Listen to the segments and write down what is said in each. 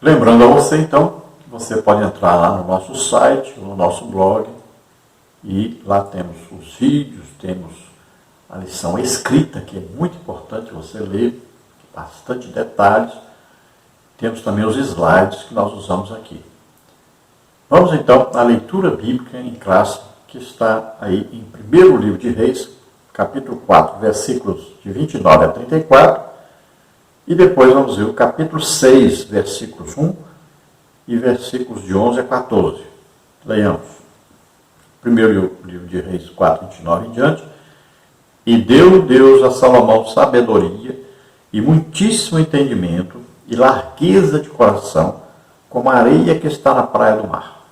Lembrando a você, então, que você pode entrar lá no nosso site, no nosso blog, e lá temos os vídeos, temos a lição escrita, que é muito importante você ler, bastante detalhes. Temos também os slides que nós usamos aqui. Vamos então à leitura bíblica em classe, que está aí em 1º livro de Reis, capítulo 4, versículos de 29 a 34, e depois vamos ver o capítulo 6, versículos 1 e versículos de 11 a 14. Leiamos. 1º livro de Reis 4, 29 em diante. E deu Deus a Salomão sabedoria e muitíssimo entendimento e largueza de coração, como a areia que está na praia do mar.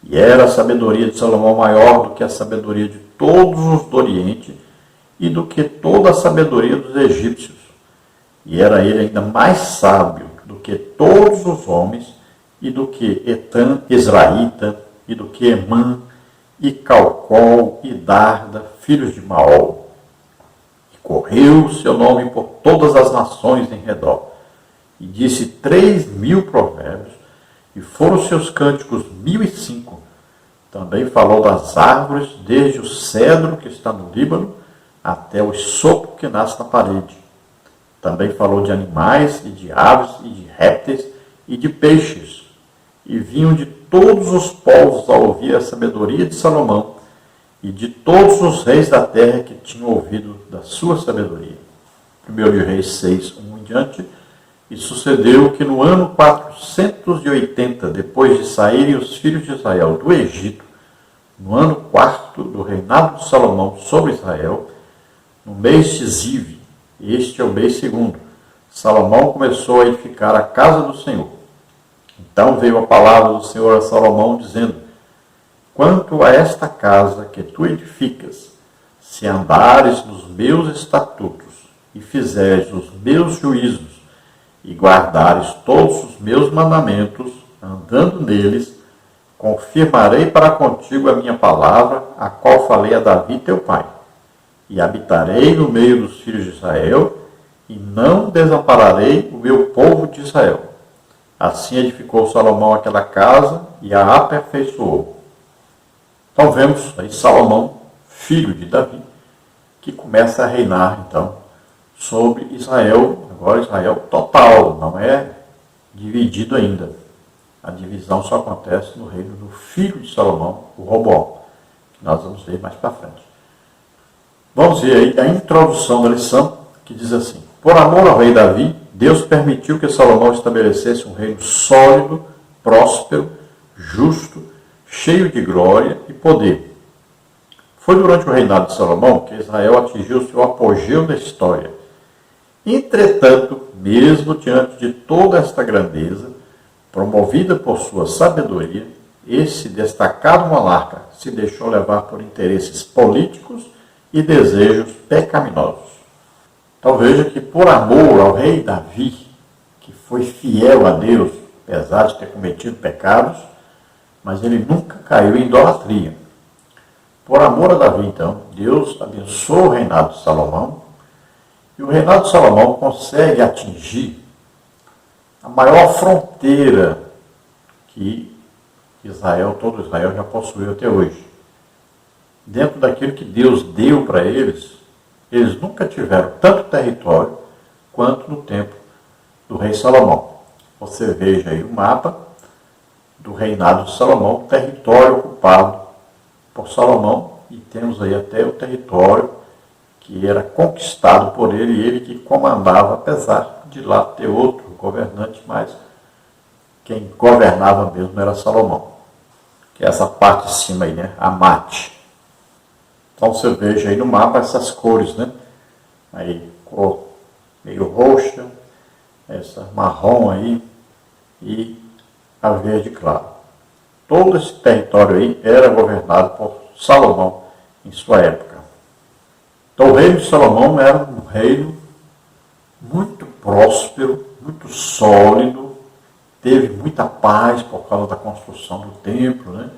E era a sabedoria de Salomão maior do que a sabedoria de todos os do Oriente e do que toda a sabedoria dos egípcios. E era ele ainda mais sábio do que todos os homens, e do que Etã, Israelita, e do que Emã, e Calcol, e Darda, filhos de Maol. E correu o seu nome por todas as nações em redor, e disse 3.000 provérbios, e foram seus cânticos 1.005. Também falou das árvores, desde o cedro que está no Líbano, até o esopo que nasce na parede. Também falou de animais, e de aves, e de répteis, e de peixes. E vinham de todos os povos a ouvir a sabedoria de Salomão, e de todos os reis da terra que tinham ouvido da sua sabedoria. 1 Reis 6, 1 em diante. E sucedeu que no ano 480, depois de saírem os filhos de Israel do Egito, no ano 4º do reinado de Salomão sobre Israel, no mês de Ziv, este é o mês 2º, Salomão começou a edificar a casa do Senhor. Então veio a palavra do Senhor a Salomão, dizendo: quanto a esta casa que tu edificas, se andares nos meus estatutos e fizeres os meus juízos, e guardares todos os meus mandamentos, andando neles, confirmarei para contigo a minha palavra, a qual falei a Davi teu pai. E habitarei no meio dos filhos de Israel, e não desampararei o meu povo de Israel. Assim edificou Salomão aquela casa e a aperfeiçoou. Então vemos aí Salomão, filho de Davi, que começa a reinar então sobre Israel. Agora Israel total, não é dividido ainda. A divisão só acontece no reino do filho de Salomão, o Roboão, que nós vamos ver mais para frente. Vamos ver aí a introdução da lição, que diz assim: por amor ao rei Davi, Deus permitiu que Salomão estabelecesse um reino sólido, próspero, justo, cheio de glória e poder. Foi durante o reinado de Salomão que Israel atingiu seu apogeu na história. Entretanto, mesmo diante de toda esta grandeza, promovida por sua sabedoria, esse destacado monarca se deixou levar por interesses políticos e desejos pecaminosos. Então veja que por amor ao rei Davi, que foi fiel a Deus, apesar de ter cometido pecados, mas ele nunca caiu em idolatria. Por amor a Davi, então, Deus abençoou o reinado de Salomão, e o reinado de Salomão consegue atingir a maior fronteira que Israel, todo Israel, já possuiu até hoje. Dentro daquilo que Deus deu para eles, eles nunca tiveram tanto território quanto no tempo do rei Salomão. Você veja aí o mapa do reinado de Salomão, o território ocupado por Salomão, e temos aí até o território que era conquistado por ele, e ele que comandava, apesar de lá ter outro governante, mas quem governava mesmo era Salomão. Que é essa parte de cima aí, né? A mate. Então você veja aí no mapa essas cores, né? Aí, cor meio roxa, essa marrom aí e a verde claro. Todo esse território aí era governado por Salomão em sua época. Então o reino de Salomão era um reino muito próspero, muito sólido, teve muita paz por causa da construção do templo, né?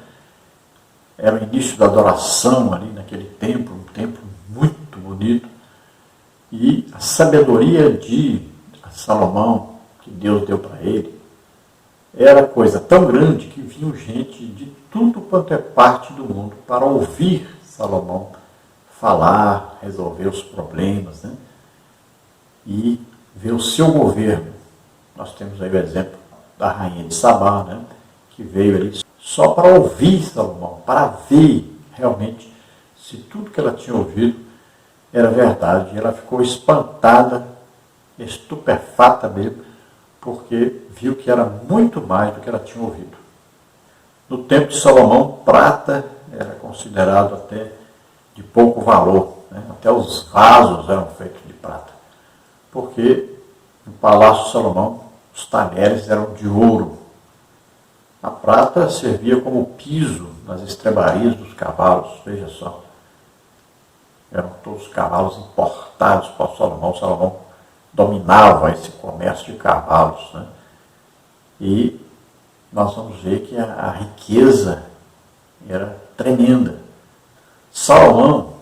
Era o início da adoração ali naquele templo, um templo muito bonito. E a sabedoria de Salomão, que Deus deu para ele, era coisa tão grande que vinha gente de tudo quanto é parte do mundo para ouvir Salomão falar, resolver os problemas, né? E ver o seu governo. Nós temos aí o exemplo da rainha de Sabá, né? Que veio ali só para ouvir Salomão, para ver realmente se tudo que ela tinha ouvido era verdade. E ela ficou espantada, estupefata mesmo, porque viu que era muito mais do que ela tinha ouvido. No tempo de Salomão, prata era considerado até de pouco valor, né? Até os vasos eram feitos de prata, porque no Palácio de Salomão os talheres eram de ouro. A prata servia como piso nas estrebarias dos cavalos, veja só. Eram todos cavalos importados para Salomão. Salomão dominava esse comércio de cavalos, né? E nós vamos ver que a riqueza era tremenda. Salomão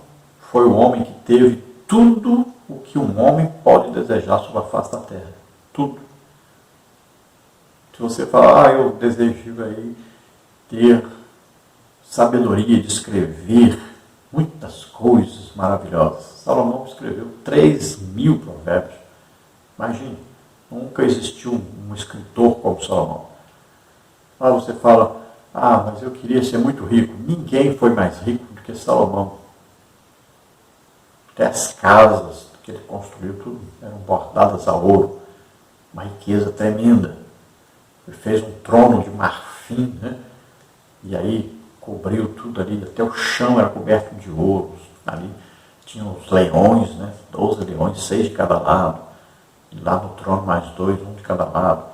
foi o homem que teve tudo o que um homem pode desejar sobre a face da terra. Tudo. Se você falar, eu desejo aí ter sabedoria de escrever muitas coisas maravilhosas. Salomão escreveu 3.000 provérbios. Imagine, nunca existiu um escritor como Salomão. Aí você fala, mas eu queria ser muito rico. Ninguém foi mais rico do que Salomão. Até as casas que ele construiu, tudo eram bordadas a ouro. Uma riqueza tremenda. Ele fez um trono de marfim, né? E aí cobriu tudo ali, até o chão era coberto de ouro. Ali tinham os leões, né? 12 leões, 6 de cada lado. E lá no trono mais 2, um de cada lado.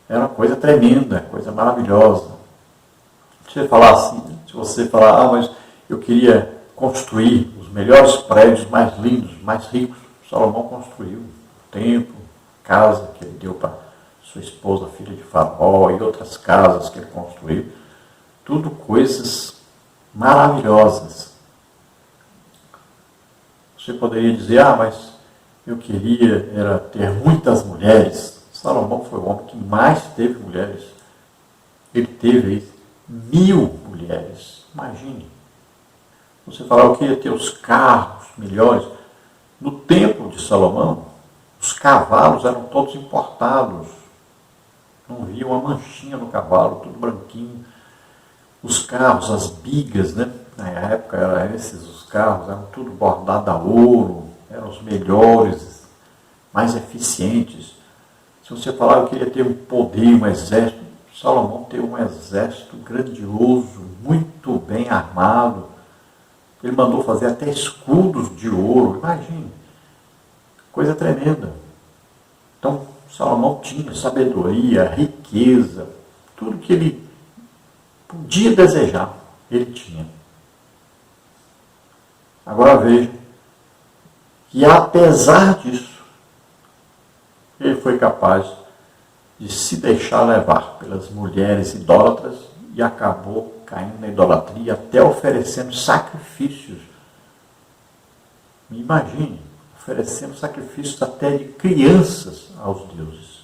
Era uma coisa tremenda, coisa maravilhosa. Se você falar, mas eu queria construir os melhores prédios, mais lindos, mais ricos, Salomão construiu o templo, casa que ele deu para sua esposa, filha de Faraó, e outras casas que ele construiu. Tudo coisas maravilhosas. Você poderia dizer, mas eu queria era ter muitas mulheres. Salomão foi o homem que mais teve mulheres. Ele teve aí 1.000 mulheres. Imagine. Você fala, eu queria ter os carros melhores. No tempo de Salomão, os cavalos eram todos importados. Não via uma manchinha no cavalo, tudo branquinho. Os carros, as bigas, né? Na época eram esses os carros, eram tudo bordado a ouro, eram os melhores, mais eficientes. Se você falar, eu queria ter um poder, um exército, Salomão teve um exército grandioso, muito bem armado. Ele mandou fazer até escudos de ouro, imagine, coisa tremenda. Então, Salomão tinha sabedoria, riqueza, tudo que ele podia desejar, ele tinha. Agora veja que apesar disso, ele foi capaz de se deixar levar pelas mulheres idólatras e acabou caindo na idolatria, até oferecendo sacrifícios. Imagine, oferecendo sacrifícios até de crianças aos deuses.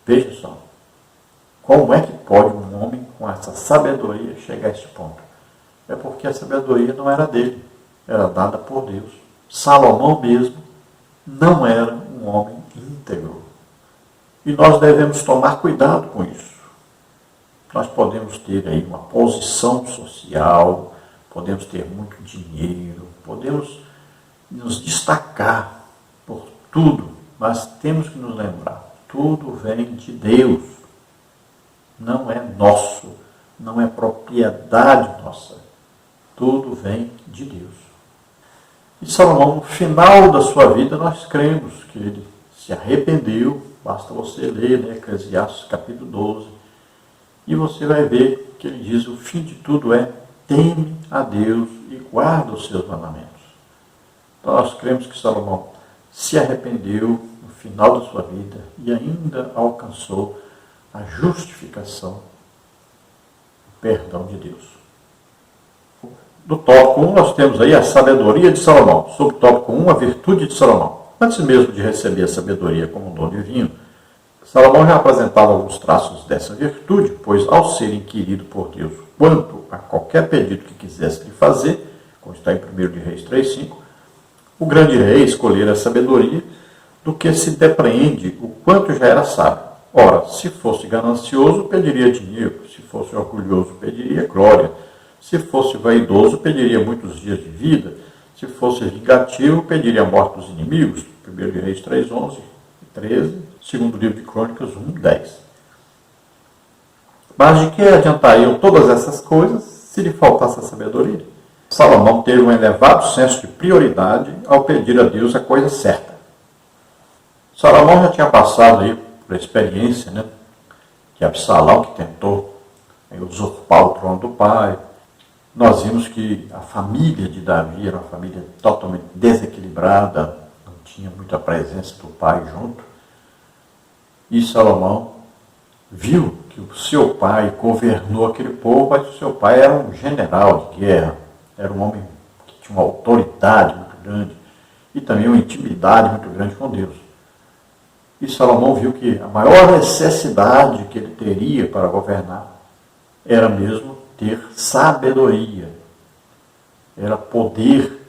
Veja só, como é que pode um homem com essa sabedoria chegar a este ponto? É porque a sabedoria não era dele, era dada por Deus. Salomão mesmo não era um homem íntegro. E nós devemos tomar cuidado com isso. Nós podemos ter aí uma posição social, podemos ter muito dinheiro, podemos nos destacar por tudo, mas temos que nos lembrar, tudo vem de Deus, não é nosso, não é propriedade nossa, tudo vem de Deus. E Salomão, no final da sua vida, nós cremos que ele se arrependeu, basta você ler, né, Eclesiastes capítulo 12, e você vai ver que ele diz, o fim de tudo é, teme a Deus e guarda os seus mandamentos. Então nós cremos que Salomão se arrependeu no final da sua vida e ainda alcançou a justificação, o perdão de Deus. No tópico 1 nós temos aí a sabedoria de Salomão. Sobre o tópico 1, a virtude de Salomão. Antes mesmo de receber a sabedoria como um dom divino, Salomão já apresentava alguns traços dessa virtude, pois ao ser inquirido por Deus quanto a qualquer pedido que quisesse lhe fazer, como está em 1 de Reis 3,5, o grande rei escolhera a sabedoria do que se depreende o quanto já era sábio. Ora, se fosse ganancioso, pediria dinheiro; se fosse orgulhoso, pediria glória; se fosse vaidoso, pediria muitos dias de vida; se fosse vingativo, pediria a morte dos inimigos. 1 de Reis 3,11 e 13, segundo livro de Crônicas 1,10. Mas de que adiantariam todas essas coisas se lhe faltasse a sabedoria? Salomão teve um elevado senso de prioridade ao pedir a Deus a coisa certa. Salomão já tinha passado aí por experiência, de Absalão, que tentou usurpar o trono do pai. Nós vimos que a família de Davi era uma família totalmente desequilibrada, não tinha muita presença do pai junto. E Salomão viu que o seu pai governou aquele povo, mas o seu pai era um general de guerra, era um homem que tinha uma autoridade muito grande e também uma intimidade muito grande com Deus. E Salomão viu que a maior necessidade que ele teria para governar era mesmo ter sabedoria, era poder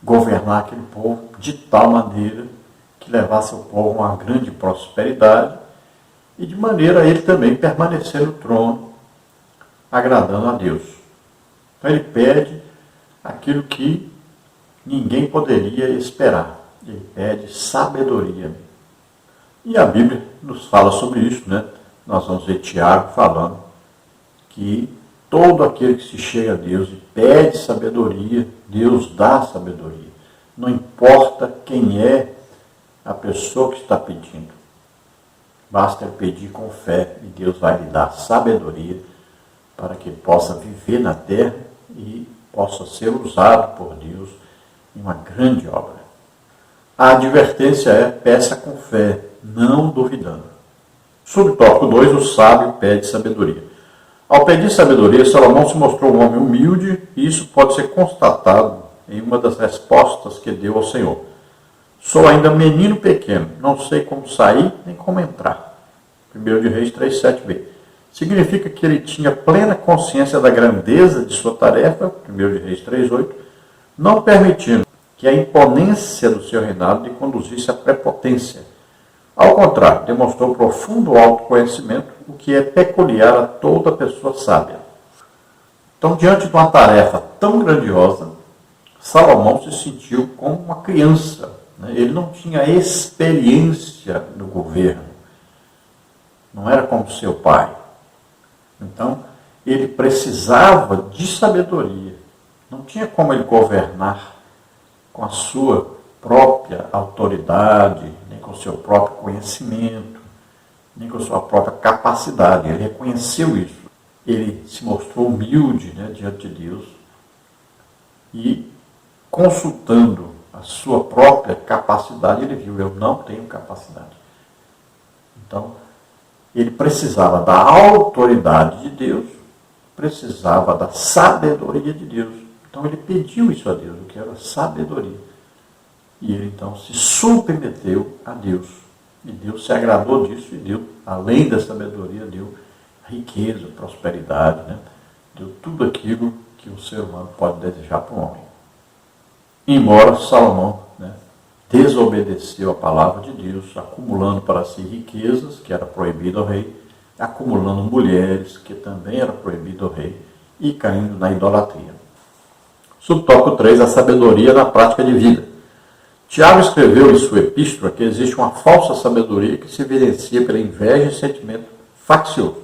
governar aquele povo de tal maneira que levasse o povo a uma grande prosperidade e de maneira a ele também permanecer no trono, agradando a Deus. Então ele pede aquilo que ninguém poderia esperar. Ele pede sabedoria. E a Bíblia nos fala sobre isso, Nós vamos ver Tiago falando que todo aquele que se chega a Deus e pede sabedoria, Deus dá sabedoria. Não importa quem é a pessoa que está pedindo. Basta ele pedir com fé e Deus vai lhe dar sabedoria para que possa viver na terra e possa ser usado por Deus em uma grande obra. A advertência é: peça com fé, não duvidando. Subtópico 2, o sábio pede sabedoria. Ao pedir sabedoria, Salomão se mostrou um homem humilde e isso pode ser constatado em uma das respostas que deu ao Senhor. Sou ainda menino pequeno, não sei como sair nem como entrar. 1 de Reis 3,7b. Significa que ele tinha plena consciência da grandeza de sua tarefa, 1 de Reis 3,8, não permitindo que a imponência do seu reinado lhe conduzisse à prepotência. Ao contrário, demonstrou profundo autoconhecimento, o que é peculiar a toda pessoa sábia. Então, diante de uma tarefa tão grandiosa, Salomão se sentiu como uma criança. Ele não tinha experiência no governo. Não era como seu pai. Então, ele precisava de sabedoria. Não tinha como ele governar com a sua própria autoridade, nem com o seu próprio conhecimento, nem com a sua própria capacidade. Ele reconheceu isso. Ele se mostrou humilde diante de Deus e, consultando a sua própria capacidade, ele viu: eu não tenho capacidade. Então, ele precisava da autoridade de Deus, precisava da sabedoria de Deus. Então, ele pediu isso a Deus, o que era sabedoria. E ele, então, se submeteu a Deus. E Deus se agradou disso e deu, além da sabedoria, deu riqueza, prosperidade, deu tudo aquilo que o ser humano pode desejar para o homem. Embora Salomão desobedeceu a palavra de Deus, acumulando para si riquezas, que era proibido ao rei, acumulando mulheres, que também era proibido ao rei, e caindo na idolatria. Subtópico 3, a sabedoria na prática de vida. Tiago escreveu em sua epístola que existe uma falsa sabedoria que se evidencia pela inveja e sentimento faccioso.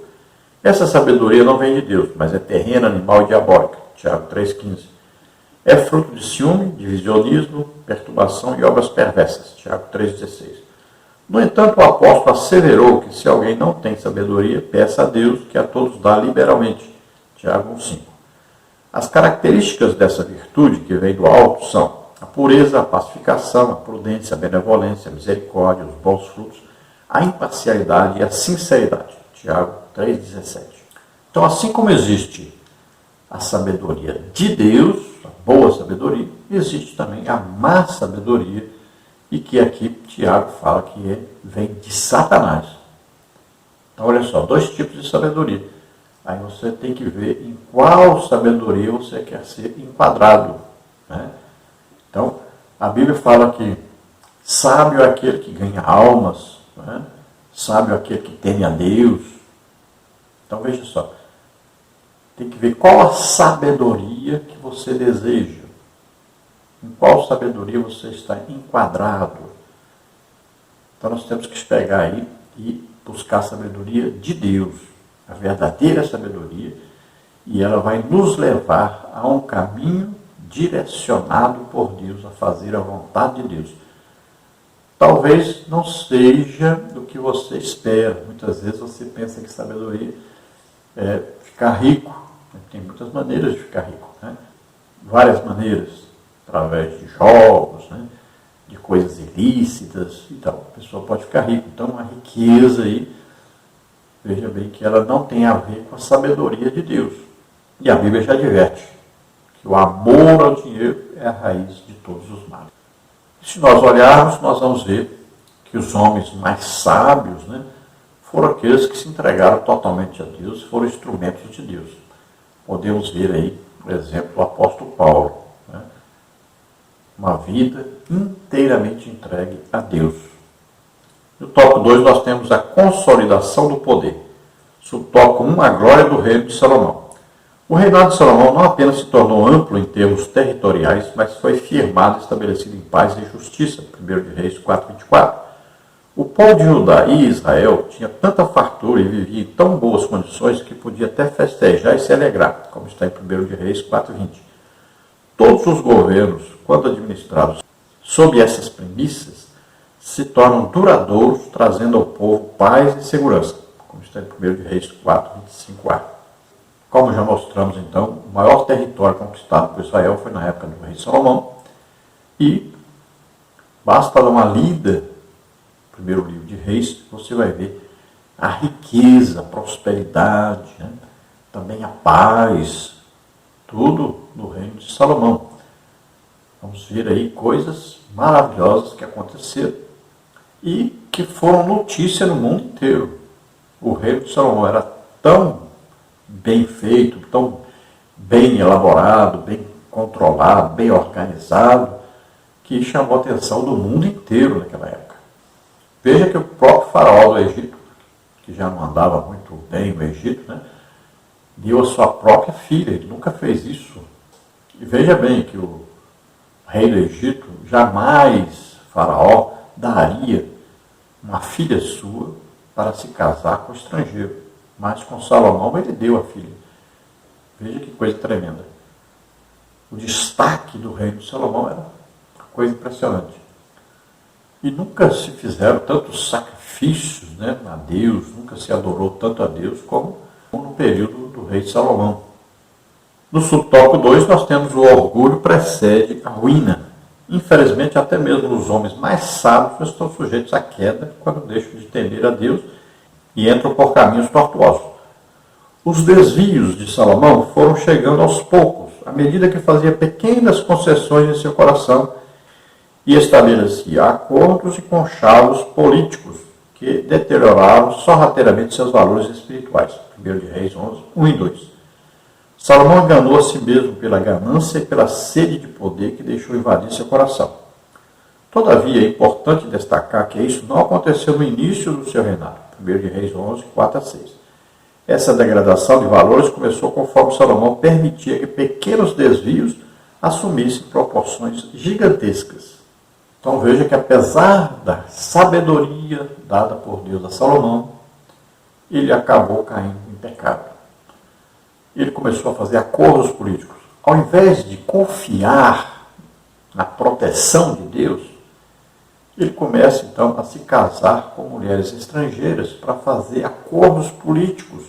Essa sabedoria não vem de Deus, mas é terrena, animal e diabólica. Tiago 3,15. É fruto de ciúme, divisionismo, perturbação e obras perversas. Tiago 3,16. No entanto, o apóstolo asseverou que se alguém não tem sabedoria, peça a Deus, que a todos dá liberalmente. Tiago 1,5. As características dessa virtude que vem do alto são a pureza, a pacificação, a prudência, a benevolência, a misericórdia, os bons frutos, a imparcialidade e a sinceridade. Tiago 3,17. Então, assim como existe a sabedoria de Deus, a boa sabedoria, existe também a má sabedoria, e que aqui Tiago fala que vem de Satanás. Então, olha só, dois tipos de sabedoria. Aí você tem que ver em qual sabedoria você quer ser enquadrado, né? Então, a Bíblia fala que sábio é aquele que ganha almas, né? Sábio é aquele que teme a Deus. Então, veja só, tem que ver qual a sabedoria que você deseja. Em qual sabedoria você está enquadrado. Então, nós temos que pegar aí e buscar a sabedoria de Deus, a verdadeira sabedoria, e ela vai nos levar a um caminho direcionado por Deus, a fazer a vontade de Deus. Talvez não seja do que você espera. Muitas vezes você pensa que sabedoria é ficar rico. Tem muitas maneiras de ficar rico, né? Várias maneiras, através de jogos, né? De coisas ilícitas e tal. A pessoa pode ficar rica. Então, a riqueza aí, veja bem que ela não tem a ver com a sabedoria de Deus. E a Bíblia já adverte que o amor ao dinheiro é a raiz de todos os males. Se nós olharmos, nós vamos ver que os homens mais sábios, né, foram aqueles que se entregaram totalmente a Deus, foram instrumentos de Deus. Podemos ver aí, por exemplo, o apóstolo Paulo, né, uma vida inteiramente entregue a Deus. No tópico 2 nós temos a consolidação do poder. Subtópico 1, a glória do reino de Salomão. O reinado de Salomão não apenas se tornou amplo em termos territoriais, mas foi firmado e estabelecido em paz e justiça. 1 de Reis 4:24. O povo de Judá e Israel tinha tanta fartura e vivia em tão boas condições que podia até festejar e se alegrar, como está em 1 de Reis 4:20. Todos os governos, quando administrados sob essas premissas, se tornam duradouros, trazendo ao povo paz e segurança, como está em 1 de Reis 4:25a. Como já mostramos, então, o maior território conquistado por Israel foi na época do rei Salomão. E basta dar uma lida no primeiro livro de Reis, você vai ver a riqueza, a prosperidade, né? Também a paz, tudo no reino de Salomão. Vamos ver aí coisas maravilhosas que aconteceram e que foram notícia no mundo inteiro. O reino de Salomão era tão bem feito, tão bem elaborado, bem controlado, bem organizado, que chamou a atenção do mundo inteiro naquela época. Veja que o próprio faraó do Egito, que já não andava muito bem no Egito, né, deu a sua própria filha, ele nunca fez isso. E veja bem que o rei do Egito, jamais faraó daria uma filha sua para se casar com estrangeiro. Mas com Salomão ele deu a filha. Veja que coisa tremenda. O destaque do reino de Salomão era uma coisa impressionante. E nunca se fizeram tantos sacrifícios, né, a Deus, nunca se adorou tanto a Deus como no período do rei Salomão. No subtópico 2 nós temos o orgulho precede a ruína. Infelizmente, até mesmo os homens mais sábios estão sujeitos à queda quando deixam de temer a Deus e entram por caminhos tortuosos. Os desvios de Salomão foram chegando aos poucos, à medida que fazia pequenas concessões em seu coração e estabelecia acordos e conchavos políticos que deterioraram sorrateiramente seus valores espirituais. 1 de Reis 11, 1 e 2. Salomão enganou a si mesmo pela ganância e pela sede de poder que deixou invadir seu coração. Todavia, é importante destacar que isso não aconteceu no início do seu reinado. 1 de Reis 11, 4 a 6. Essa degradação de valores começou conforme Salomão permitia que pequenos desvios assumissem proporções gigantescas. Então veja que apesar da sabedoria dada por Deus a Salomão, ele acabou caindo em pecado. Ele começou a fazer acordos políticos. Ao invés de confiar na proteção de Deus, ele começa então a se casar com mulheres estrangeiras para fazer acordos políticos.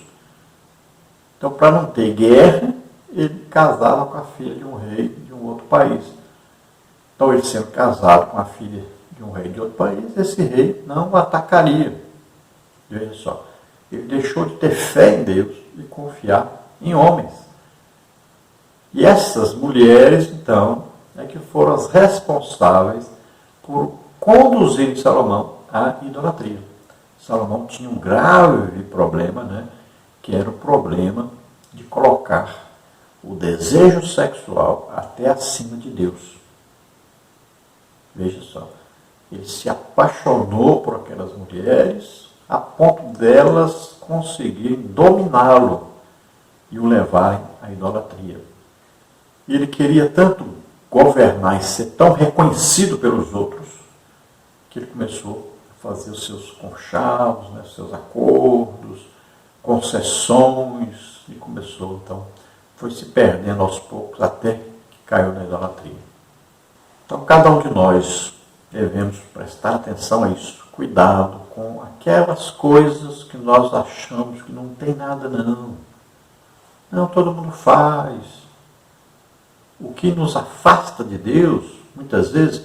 Então, para não ter guerra, ele casava com a filha de um rei de um outro país. Então, ele sendo casado com a filha de um rei de outro país, esse rei não o atacaria. Veja só, ele deixou de ter fé em Deus e confiar em homens. E essas mulheres, então, é que foram as responsáveis por conduzir Salomão à idolatria. Salomão tinha um grave problema, né? Que era o problema de colocar o desejo sexual até acima de Deus. Veja só, ele se apaixonou por aquelas mulheres a ponto delas conseguirem dominá-lo e o levarem à idolatria. E ele queria tanto governar e ser tão reconhecido pelos outros que ele começou a fazer os seus conchavos, né, seus acordos, concessões, e começou, então, foi se perdendo aos poucos até que caiu na idolatria. Então, cada um de nós devemos prestar atenção a isso, cuidado com aquelas coisas que nós achamos que não tem nada, não. Não, todo mundo faz. O que nos afasta de Deus, muitas vezes,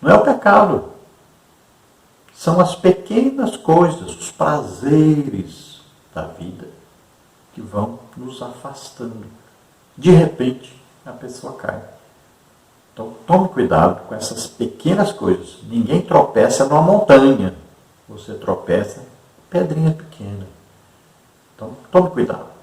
não é o pecado. São as pequenas coisas, os prazeres da vida que vão nos afastando. De repente, a pessoa cai. Então, tome cuidado com essas pequenas coisas. Ninguém tropeça numa montanha. Você tropeça em pedrinha pequena. Então, tome cuidado.